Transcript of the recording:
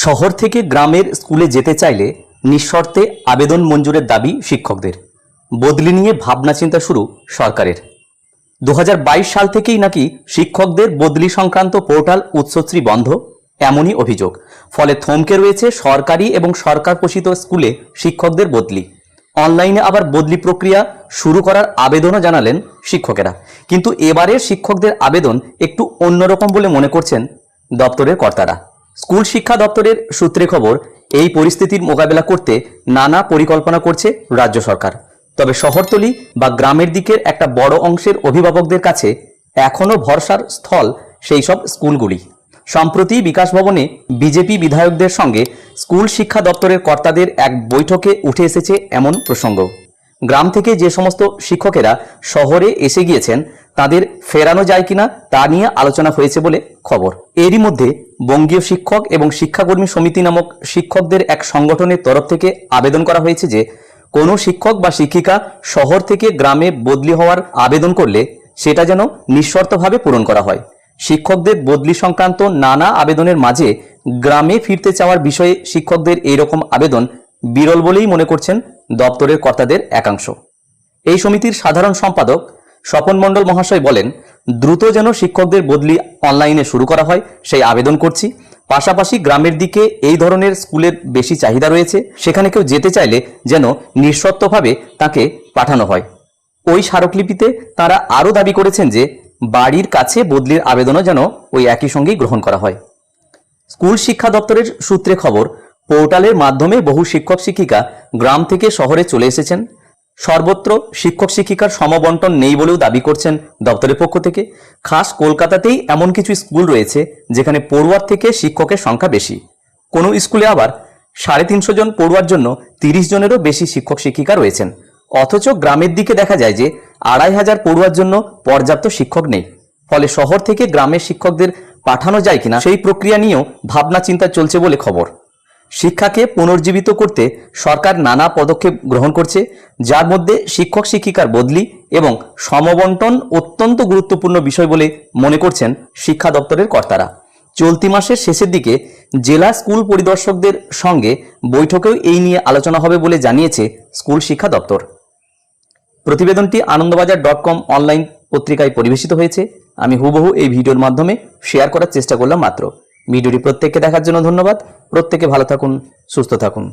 শহর থেকে গ্রামের স্কুলে যেতে চাইলে নিঃশর্তে আবেদন মঞ্জুরের দাবি শিক্ষকদের। বদলি নিয়ে ভাবনা চিন্তা শুরু সরকারের। 2022 সাল থেকেই নাকি শিক্ষকদের বদলি সংক্রান্ত পোর্টাল উৎসশ্রী বন্ধ, এমনই অভিযোগ। ফলে থমকে রয়েছে সরকারি এবং সরকার পোষিত স্কুলে শিক্ষকদের বদলি। অনলাইনে আবার বদলি প্রক্রিয়া শুরু করার আবেদনও জানালেন শিক্ষকেরা। কিন্তু এবারের শিক্ষকদের আবেদন একটু অন্যরকম বলে মনে করছেন দপ্তরের কর্তারা। স্কুল শিক্ষা দপ্তরের সূত্রে খবর, এই পরিস্থিতির মোকাবেলা করতে নানা পরিকল্পনা করছে রাজ্য সরকার। তবে শহরতলি বা গ্রামের দিকের একটা বড় অংশের অভিভাবকদের কাছে এখনও ভরসার স্থল সেই সব স্কুলগুলি। সম্প্রতি বিকাশ ভবনে বিজেপি বিধায়কদের সঙ্গে স্কুল শিক্ষা দপ্তরের কর্তাদের এক বৈঠকে উঠে এসেছে এমন প্রসঙ্গ। গ্রাম থেকে যে সমস্ত শিক্ষকেরা শহরে এসে গিয়েছেন তাদের ফেরানো যায় কিনা তা নিয়ে আলোচনা হয়েছে বলে খবর। এরই মধ্যে বঙ্গীয় শিক্ষক এবং শিক্ষাকর্মী সমিতি নামক শিক্ষকদের এক সংগঠনের তরফ থেকে আবেদন করা হয়েছে যে কোনো শিক্ষক বা শিক্ষিকা শহর থেকে গ্রামে বদলি হওয়ার আবেদন করলে সেটা যেন নিঃশর্তভাবে পূরণ করা হয়। শিক্ষকদের বদলি সংক্রান্ত নানা আবেদনের মাঝে গ্রামে ফিরতে চাওয়ার বিষয়ে শিক্ষকদের এইরকম আবেদন বিরল বলেই মনে করছেন দপ্তরের কর্তাদের একাংশ। এই সমিতির সাধারণ সম্পাদক স্বপন মণ্ডল মহাশয় বলেন, দ্রুত যেন শিক্ষকদের বদলি অনলাইনে শুরু করা হয় সেই আবেদন করছি। পাশাপাশি গ্রামের দিকে এই ধরনের স্কুলের বেশি চাহিদা রয়েছে, সেখানে কেউ যেতে চাইলে যেন নিঃশর্তভাবে তাকে পাঠানো হয়। ওই স্মারকলিপিতে তারা আরও দাবি করেছেন যে বাড়ির কাছে বদলির আবেদনও যেন ওই একই সঙ্গেই গ্রহণ করা হয়। স্কুল শিক্ষা দপ্তরের সূত্রে খবর, পোর্টালের মাধ্যমে বহু শিক্ষক শিক্ষিকা গ্রাম থেকে শহরে চলে এসেছেন। সর্বত্র শিক্ষক শিক্ষিকার সমবন্টন নেই বলেও দাবি করছেন দপ্তরের পক্ষ থেকে। খাস কলকাতাতেই এমন কিছু স্কুল রয়েছে যেখানে পড়ুয়ার থেকে শিক্ষকের সংখ্যা বেশি। কোনো স্কুলে আবার 350 জন পড়ুয়ার জন্য 30 জনেরও বেশি শিক্ষক শিক্ষিকা রয়েছেন। অথচ গ্রামের দিকে দেখা যায় যে 2500 পড়ুয়ার জন্য পর্যাপ্ত শিক্ষক নেই। ফলে শহর থেকে গ্রামের শিক্ষকদের পাঠানো যায় কিনা সেই প্রক্রিয়া নিয়েও ভাবনা চিন্তা চলছে বলে খবর। শিক্ষাকে পুনর্জীবিত করতে সরকার নানা পদক্ষেপ গ্রহণ করছে, যার মধ্যে শিক্ষক শিক্ষিকার বদলি এবং সমবন্টন অত্যন্ত গুরুত্বপূর্ণ বিষয় বলে মনে করছেন শিক্ষা দপ্তরের কর্তারা। চলতি মাসের শেষের দিকে জেলা স্কুল পরিদর্শকদের সঙ্গে বৈঠকেও এই নিয়ে আলোচনা হবে বলে জানিয়েছে স্কুল শিক্ষা দপ্তর। প্রতিবেদনটি আনন্দবাজার.com অনলাইন পত্রিকায় পরিবেশিত হয়েছে। আমি হুবহু এই ভিডিওর মাধ্যমে শেয়ার করার চেষ্টা করলাম মাত্র। ভিডিওটি প্রত্যেককে দেখার জন্য ধন্যবাদ। প্রত্যেকে ভালো থাকুন, সুস্থ থাকুন।